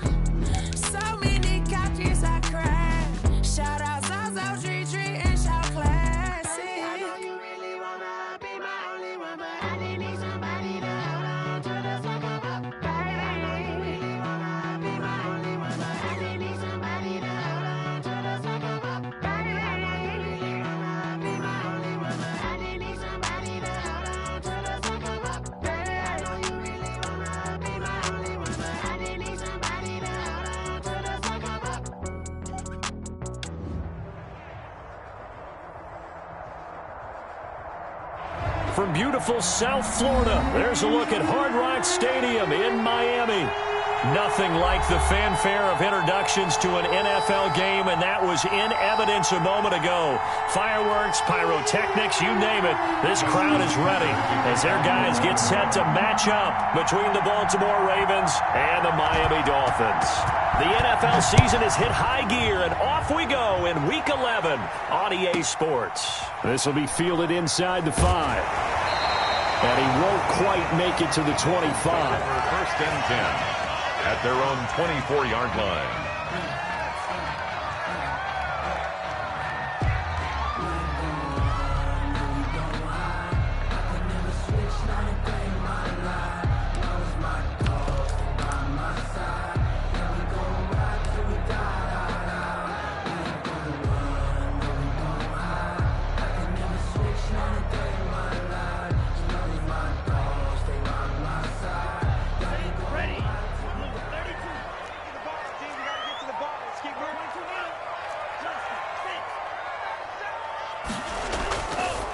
[SPEAKER 3] So many couches I cried. Shout out Zazo, Tree, and shout classic. I know you really wanna be my only one, but I need somebody to hold on to the second up. Baby, I know you really wanna be my only one, but I need somebody to hold on to the second up. Baby, I know you really wanna be my only one, but I need somebody to hold on to the second up. Baby, I know you really wanna be my only one, but I need somebody to hold on to the second up.
[SPEAKER 4] From beautiful South Florida, there's a look at Hard Rock Stadium in Miami. Nothing like the fanfare of introductions to an NFL game, and that was in evidence a moment ago. Fireworks, pyrotechnics, you name it. This crowd is ready as their guys get set to match up between the Baltimore Ravens and the Miami Dolphins. The NFL season has hit high gear, and off we go in Week 11 on EA Sports.
[SPEAKER 8] This will be fielded inside the 5. And he won't quite make it to the 25.
[SPEAKER 5] First and 10 at their own 24-yard line.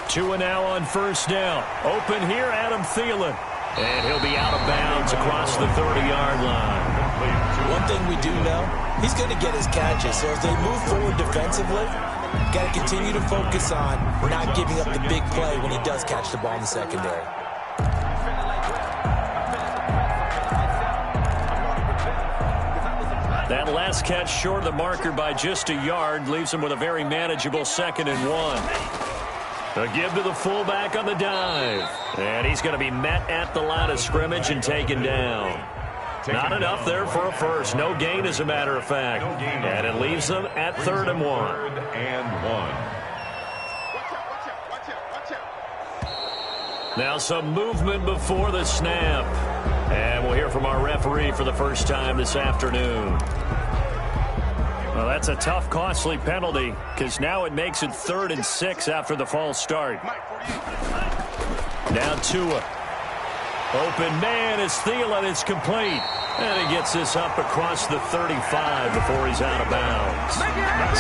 [SPEAKER 4] Two and now on first down. Open here, Adam Thielen. And he'll be out of bounds across the 30-yard line.
[SPEAKER 6] One thing we do know, he's going to get his catches. So as they move forward defensively, got to continue to focus on not giving up the big play when he does catch the ball in the secondary.
[SPEAKER 4] That last catch short of the marker by just a yard leaves him with a very manageable 2nd and 1. A give to the fullback on the dive. And he's going to be met at the line of scrimmage and taken down. Not enough there for a first. No gain, as a matter of fact. And it leaves them at 3rd and 1.
[SPEAKER 5] 3rd and 1.
[SPEAKER 4] Now some movement before the snap. And we'll hear from our referee for the first time this afternoon. Well, that's a tough, costly penalty because now it makes it 3rd and 6 after the false start. Now Tua. Open man is Thielen. It's complete. And he gets this up across the 35 before he's out of bounds.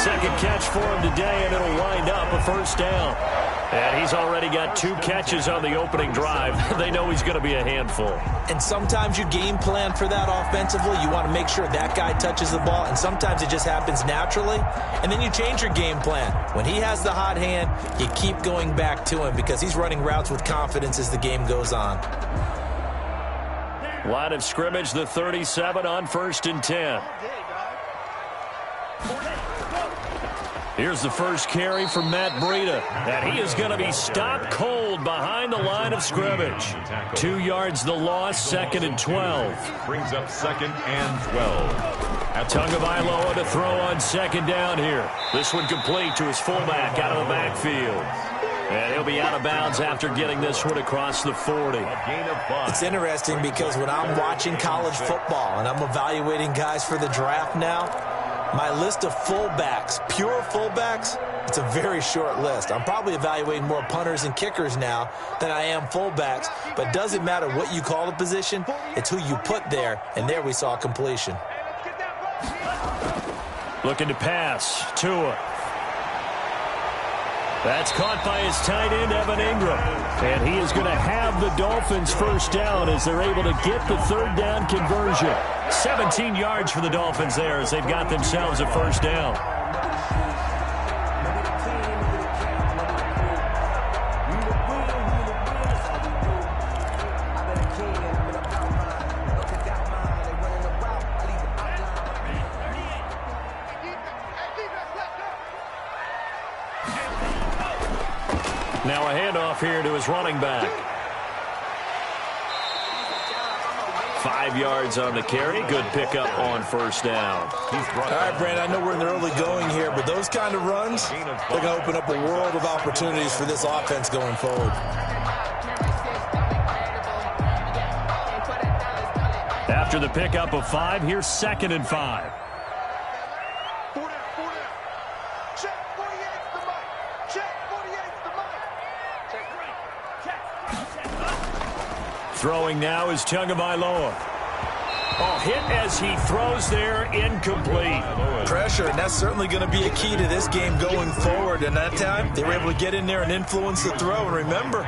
[SPEAKER 4] Second catch for him today, and it'll wind up a first down. And he's already got 2 catches on the opening drive. They know he's going to be a handful.
[SPEAKER 6] And sometimes you game plan for that offensively. You want to make sure that guy touches the ball, and sometimes it just happens naturally. And then you change your game plan. When he has the hot hand, you keep going back to him because he's running routes with confidence as the game goes on.
[SPEAKER 4] Line of scrimmage, the 37 on 1st and 10. Here's the first carry for Matt Breida, and he is going to be stopped cold behind the line of scrimmage. 2 yards the loss, 2nd and 12.
[SPEAKER 5] Brings up 2nd and 12.
[SPEAKER 4] Tagovailoa to throw on 2nd down here. This one complete to his fullback out of the backfield. And he'll be out of bounds after getting this one across the 40.
[SPEAKER 6] It's interesting because when I'm watching college football and I'm evaluating guys for the draft now, my list of fullbacks, pure fullbacks, it's a very short list. I'm probably evaluating more punters and kickers now than I am fullbacks, but it doesn't matter what you call the position, it's who you put there, and there we saw completion.
[SPEAKER 4] Looking to pass, Tua. That's caught by his tight end, Evan Ingram. And he is going to have the Dolphins first down as they're able to get the 3rd down conversion. 17 yards for the Dolphins there as they've got themselves a first down. Now a handoff here to his running back. 5 yards on the carry. Good pickup on first down.
[SPEAKER 6] All right, Brandon, I know we're in the early going here, but those kind of runs, they're going to open up a world of opportunities for this offense going forward.
[SPEAKER 4] After the pickup of 5, here's 2nd and 5. Throwing now is Tagovailoa. Oh, hit as he throws there, incomplete.
[SPEAKER 6] Pressure, and that's certainly going to be a key to this game going forward. And that time, they were able to get in there and influence the throw. And remember,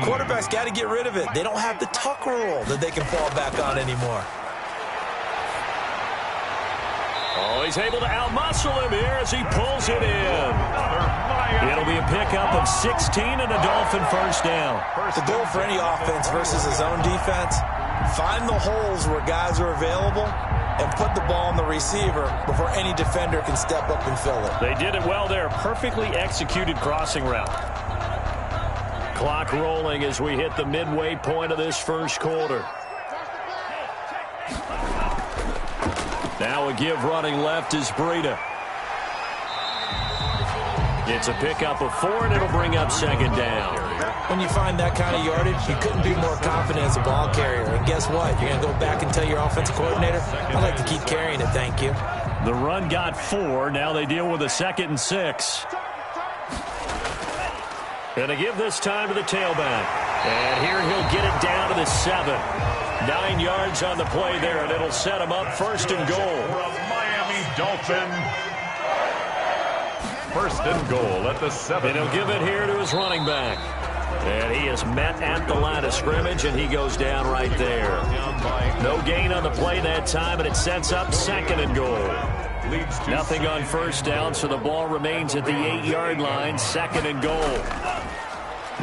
[SPEAKER 6] quarterbacks got to get rid of it. They don't have the tuck rule that they can fall back on anymore.
[SPEAKER 4] Oh, he's able to outmuscle him here as he pulls it in. It'll be a pickup of 16 and a Dolphin first down.
[SPEAKER 6] The goal for any offense versus his own defense, find the holes where guys are available and put the ball on the receiver before any defender can step up and fill it.
[SPEAKER 4] They did it well there. Perfectly executed crossing route. Clock rolling as we hit the midway point of this first quarter. Now a give running left is Breida. It's a pickup of 4, and it'll bring up 2nd down.
[SPEAKER 6] When you find that kind of yardage, you couldn't be more confident as a ball carrier. And guess what? You're going to go back and tell your offensive coordinator, I'd like to keep carrying it, thank you.
[SPEAKER 4] The run got 4. Now they deal with a 2nd and 6. And a give this time to the tailback. And here he'll get it down to the 7. 9 yards on the play there, and it'll set him up 1st and goal.
[SPEAKER 5] Miami Dolphin. 1st and goal at the 7.
[SPEAKER 4] And he'll give it here to his running back. And he is met at the line of scrimmage, and he goes down right there. No gain on the play that time, and it sets up 2nd and goal. Nothing on first down, so the ball remains at the 8-yard line, 2nd and goal.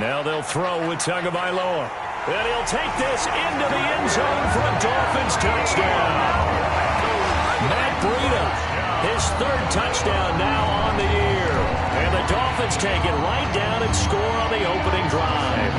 [SPEAKER 4] Now they'll throw with Tagovailoa. And he'll take this into the end zone for a Dolphins touchdown. Matt Breida. His 3rd touchdown now on the year. And the Dolphins take it right down and score on the opening drive.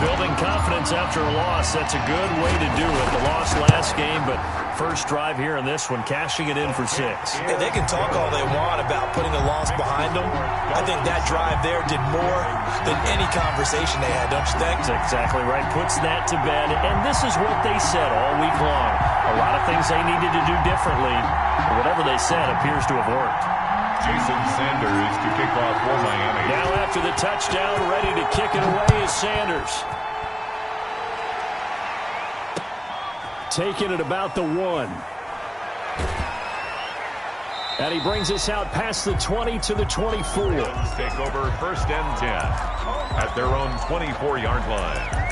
[SPEAKER 4] Building confidence after a loss, that's a good way to do it. The loss last game, but first drive here in this one, cashing it in for 6.
[SPEAKER 6] Yeah, they can talk all they want about putting a loss behind them. I think that drive there did more than any conversation they had, don't you think?
[SPEAKER 4] That's exactly right. Puts that to bed. And this is what they said all week long. A lot of things they needed to do differently. Whatever they said appears to have worked.
[SPEAKER 5] Jason Sanders to kick off for Miami.
[SPEAKER 4] Now after the touchdown, ready to kick it away is Sanders. Taking it about the 1.
[SPEAKER 8] And he brings us out past the 20 to the 24.
[SPEAKER 5] Take over 1st and 10 at their own 24-yard line.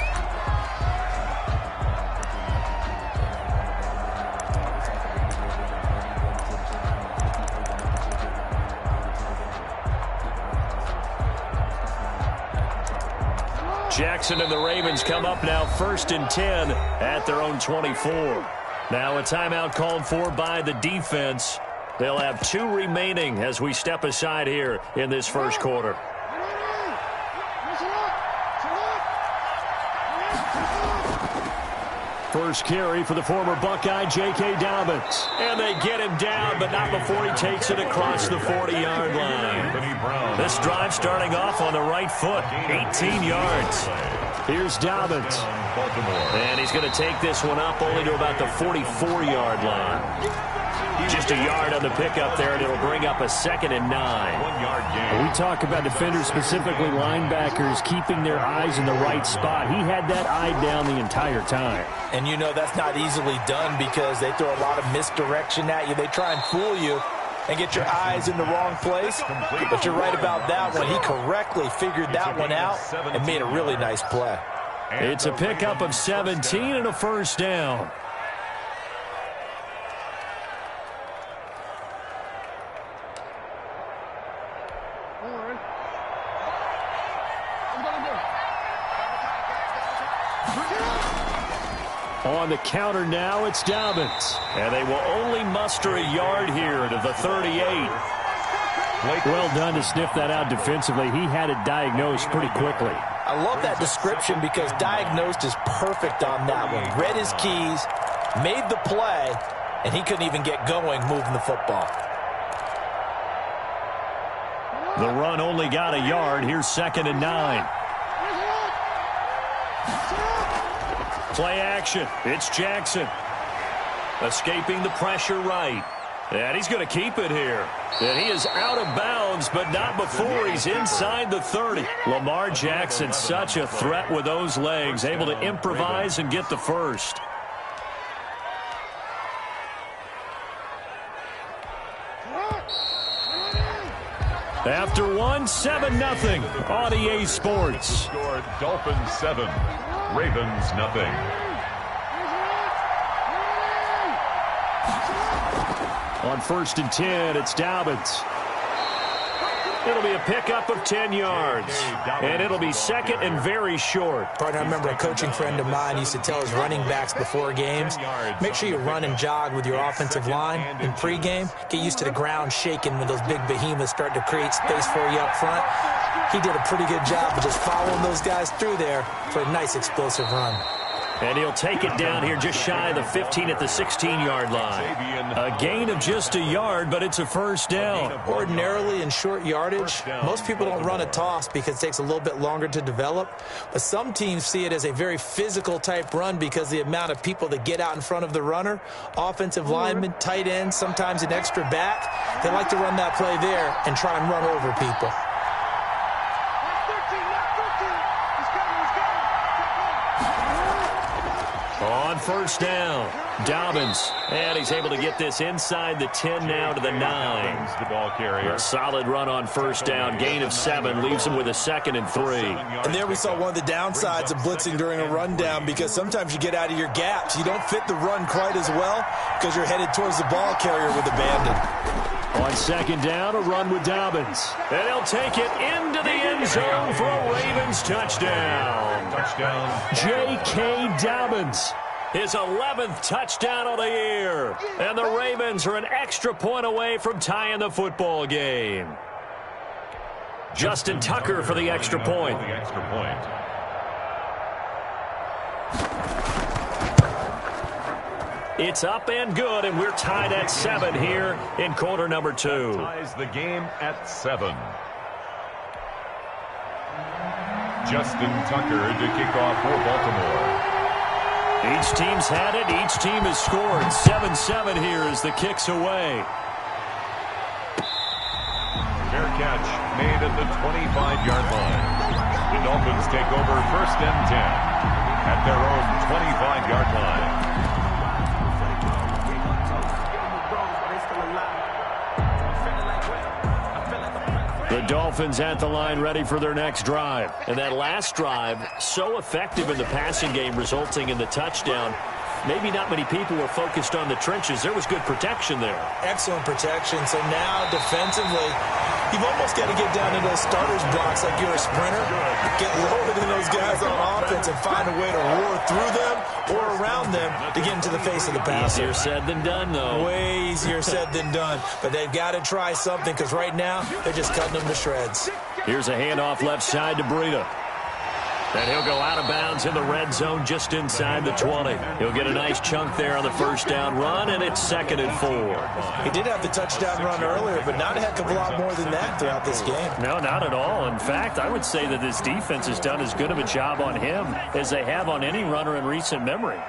[SPEAKER 4] Jackson and the Ravens come up now 1st and 10 at their own 24. Now a timeout called for by the defense. They'll have 2 remaining as we step aside here in this first quarter.
[SPEAKER 8] First carry for the former Buckeye, J.K. Dobbins.
[SPEAKER 4] And they get him down, but not before he takes it across the 40-yard line. This drive starting off on the right foot, 18 yards.
[SPEAKER 8] Here's Dobbins.
[SPEAKER 4] And he's going to take this one up only to about the 44-yard line. Just a yard on the pickup there, and it'll bring up a 2nd and 9.
[SPEAKER 5] 1-yard gain.
[SPEAKER 8] We talk about defenders, specifically linebackers, keeping their eyes in the right spot. He had that eye down the entire time.
[SPEAKER 6] And you know that's not easily done because they throw a lot of misdirection at you. They try and fool you and get your eyes in the wrong place. But you're right about that one. He correctly figured that one out and made a really nice play.
[SPEAKER 4] It's a pickup of 17 and a first down.
[SPEAKER 8] On the counter now, it's Dobbins.
[SPEAKER 4] And they will only muster a yard here to the 38.
[SPEAKER 8] Well done to sniff that out defensively. He had it diagnosed pretty quickly.
[SPEAKER 6] I love that description because diagnosed is perfect on that one. Read his keys, made the play, and he couldn't even get going moving the football.
[SPEAKER 4] The run only got a yard. Here's 2nd and 9. Play action. It's Jackson. Escaping the pressure right. And he's going to keep it here. And he is out of bounds, but not before he's inside the 30. Lamar Jackson, such a threat with those legs, able to improvise and get the first. After one, 7-0 on EA Sports.
[SPEAKER 5] Scored Dolphins 7, Ravens nothing.
[SPEAKER 8] On 1st and 10, it's Dobbins.
[SPEAKER 4] It'll be a pickup of 10 yards, and it'll be 2nd and very short.
[SPEAKER 6] Partner, I remember a coaching friend of mine used to tell his running backs before games, make sure you run and jog with your offensive line in pregame. Get used to the ground shaking when those big behemoths start to create space for you up front. He did a pretty good job of just following those guys through there for a nice explosive run.
[SPEAKER 4] And he'll take it down here just shy of the 15 at the 16-yard line. A gain of just a yard, but it's a first down.
[SPEAKER 6] Ordinarily in short yardage, most people don't run a toss because it takes a little bit longer to develop. But some teams see it as a very physical type run because the amount of people that get out in front of the runner, offensive linemen, tight ends, sometimes an extra back, they like to run that play there and try and run over people.
[SPEAKER 4] On first down, Dobbins, and he's able to get this inside the 10 now to the 9.
[SPEAKER 5] The ball carrier.
[SPEAKER 4] A solid run on first down, gain of 7, leaves him with a 2nd and 3.
[SPEAKER 6] And there we saw one of the downsides of blitzing during a rundown because sometimes you get out of your gaps. You don't fit the run quite as well because you're headed towards the ball carrier with abandon.
[SPEAKER 8] On 2nd down, a run with Dobbins.
[SPEAKER 4] And he'll take it into the end zone for a Ravens touchdown.
[SPEAKER 8] J.K. Dobbins.
[SPEAKER 4] His 11th touchdown of the year. And the Ravens are an extra point away from tying the football game. Justin Tucker for the extra point. It's up and good, and we're tied at 7 here in quarter number 2.
[SPEAKER 5] Ties the game at 7. Justin Tucker to kick off for Baltimore.
[SPEAKER 4] Each team's had it. Each team has scored. 7-7 here as the kick's away.
[SPEAKER 5] Fair catch made at the 25-yard line. The Dolphins take over 1st and 10 at their own 25-yard line.
[SPEAKER 4] The Dolphins at the line ready for their next drive. And that last drive, so effective in the passing game, resulting in the touchdown. Maybe not many people were focused on the trenches. There was good protection there.
[SPEAKER 6] Excellent protection. So now defensively, you've almost got to get down to those starters blocks like you're a sprinter. Get loaded in those guys on offense and find a way to roar through them or around them to get into the face of the passer.
[SPEAKER 4] Easier said than done, though.
[SPEAKER 6] Way easier said than done. But they've got to try something because right now they're just cutting them to shreds.
[SPEAKER 4] Here's a handoff left side to Breida. And he'll go out of bounds in the red zone just inside the 20. He'll get a nice chunk there on the first down run, and it's 2nd and 4.
[SPEAKER 6] He did have the touchdown run earlier, but not a heck of a lot more than that throughout this game.
[SPEAKER 4] No, not at all. In fact, I would say that this defense has done as good of a job on him as they have on any runner in recent memory.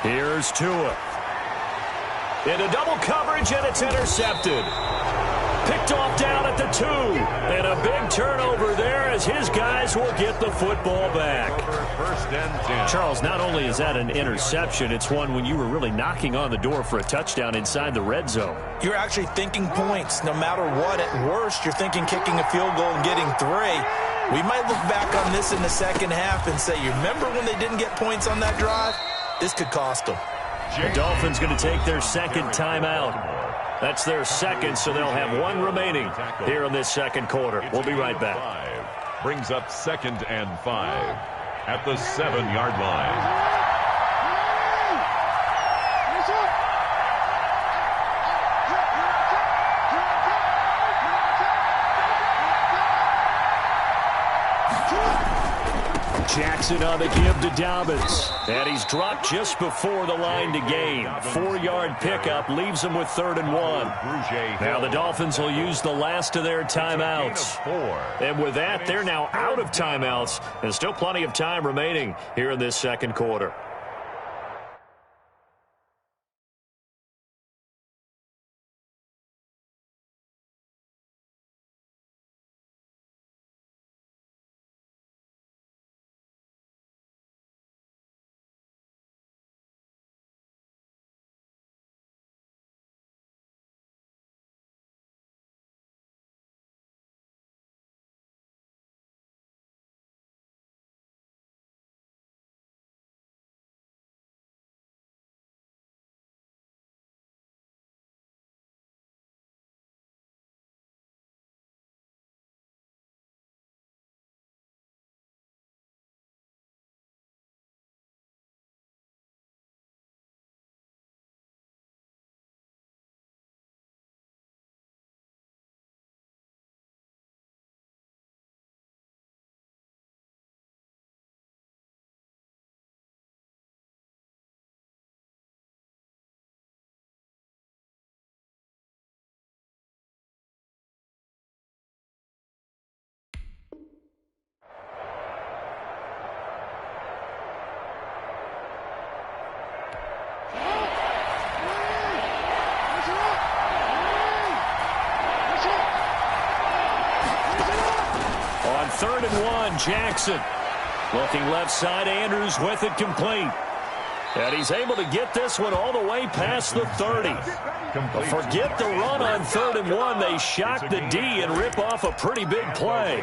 [SPEAKER 4] Here's Tua. Into double coverage, and it's intercepted. Picked off down at the 2. And a big turnover there as his guys will get the football back.
[SPEAKER 5] First and 10.
[SPEAKER 4] Charles, not only is that an interception, it's one when you were really knocking on the door for a touchdown inside the red zone.
[SPEAKER 6] You're actually thinking points. No matter what, at worst, you're thinking kicking a field goal and getting 3. We might look back on this in the second half and say, you remember when they didn't get points on that drive? This could cost them.
[SPEAKER 4] The Dolphins going to take their second timeout. That's their second, so they'll have 1 remaining here in this second quarter. We'll be right back.
[SPEAKER 5] Brings up 2nd and 5 at the 7-yard line.
[SPEAKER 4] Jackson on the give to Dobbins. And he's dropped just before the line to gain. 4-yard pickup leaves him with 3rd and 1. Now the Dolphins will use the last of their timeouts. And with that, they're now out of timeouts. And still plenty of time remaining here in this second quarter. On 3rd and 1, Jackson. Looking left side, Andrews with it complete. And he's able to get this one all the way past the 30. Forget the run on 3rd and 1. They shock the D and rip off a pretty big play.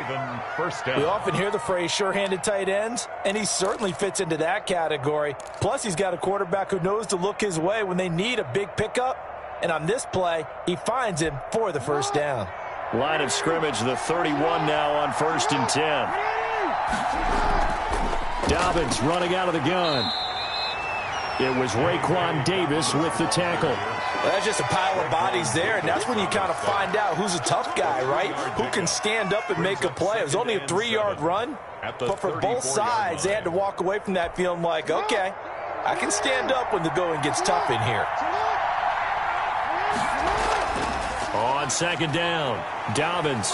[SPEAKER 6] We often hear the phrase sure-handed tight ends, and he certainly fits into that category. Plus, he's got a quarterback who knows to look his way when they need a big pickup. And on this play, he finds him for the first down.
[SPEAKER 4] Line of scrimmage, the 31 now on 1st and 10. Dobbins running out of the gun. It was Raekwon Davis with the tackle.
[SPEAKER 6] Well, that's just a pile of bodies there, and that's when you kind of find out who's a tough guy, right? Who can stand up and make a play. It was only a 3-yard run, but for both sides, they had to walk away from that feeling like, okay, I can stand up when the going gets tough in here.
[SPEAKER 4] On 2nd down, Dobbins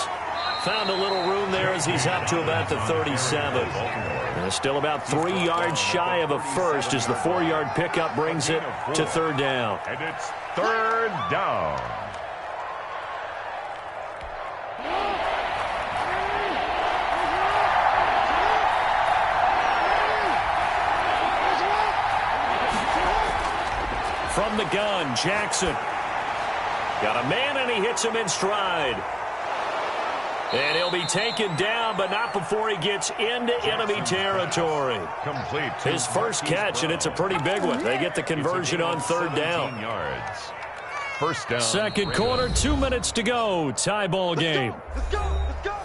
[SPEAKER 4] found a little room there as he's up to about the 37. And still about 3 yards shy of a first as the 4-yard pickup brings it to 3rd down.
[SPEAKER 5] And it's 3rd down.
[SPEAKER 4] From the gun, Jackson. Got a man, and he hits him in stride. And he'll be taken down, but not before he gets into enemy territory.
[SPEAKER 5] Complete.
[SPEAKER 4] His first catch, and it's a pretty big one. They get the conversion on third down.
[SPEAKER 5] Yards. First down.
[SPEAKER 4] Second quarter, 2 minutes to go. Tie ball game.
[SPEAKER 2] Let's go. Let's go.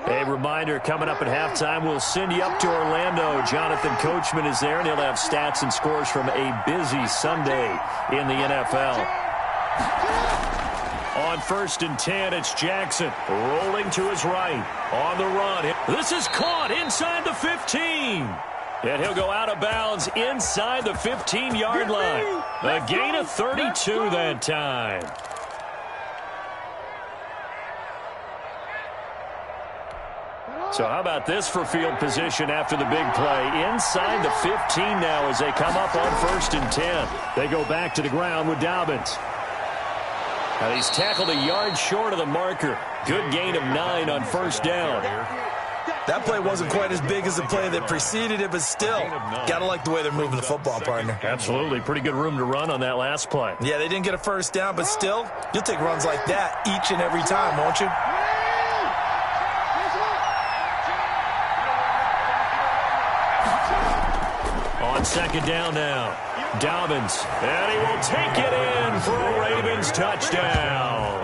[SPEAKER 4] A reminder, coming up at halftime, we'll send you up to Orlando. Jonathan Coachman is there, and he'll have stats and scores from a busy Sunday in the NFL. On 1st and 10, it's Jackson rolling to his right. On the run. This is caught inside the 15. And he'll go out of bounds inside the 15-yard line. A gain of 32 that time. So how about this for field position after the big play? Inside the 15 now as they come up on 1st and 10. They go back to the ground with Dobbins. Now he's tackled a yard short of the marker. Good gain of 9 on 1st down.
[SPEAKER 6] That play wasn't quite as big as the play that preceded it, but still, got to like the way they're moving the football, partner.
[SPEAKER 4] Absolutely. Pretty good room to run on that last play.
[SPEAKER 6] Yeah, they didn't get a first down, but still, you'll take runs like that each and every time, won't you?
[SPEAKER 4] On 2nd down now, Dobbins, and he will take it in for a Ravens touchdown.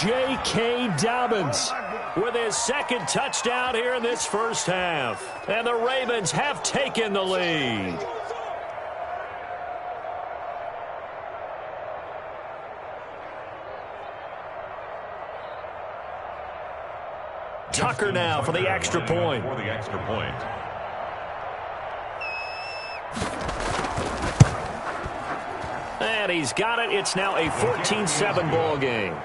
[SPEAKER 4] J.K. Dobbins with his 2nd touchdown here in this first half. And the Ravens have taken the lead. Tucker now for the extra point. And he's got it. It's now a 14-7 ball game.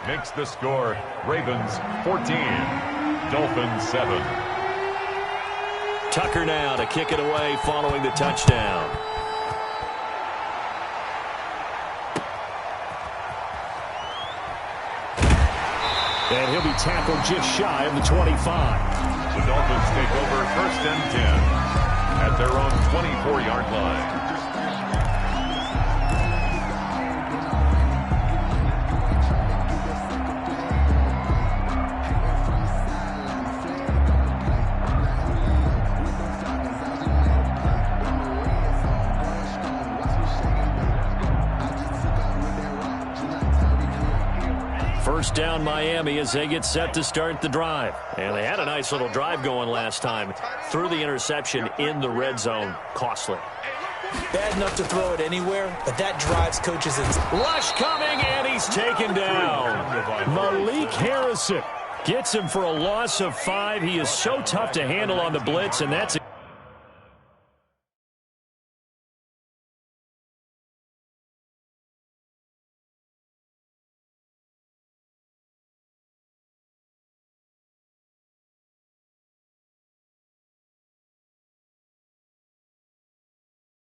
[SPEAKER 5] Makes the score Ravens 14, Dolphins 7.
[SPEAKER 4] Tucker now to kick it away following the touchdown. And he'll be tackled just shy of the 25.
[SPEAKER 5] The Dolphins take over 1st and 10 at their own 24-yard line.
[SPEAKER 4] First down Miami as they get set to start the drive. And they had a nice little drive going last time. Threw the interception in the red zone. Costly.
[SPEAKER 6] Bad enough to throw it anywhere, but that drives coaches in.
[SPEAKER 4] Lush coming, and he's taken down. Malik Harrison gets him for a loss of 5. He is so tough to handle on the blitz, and that's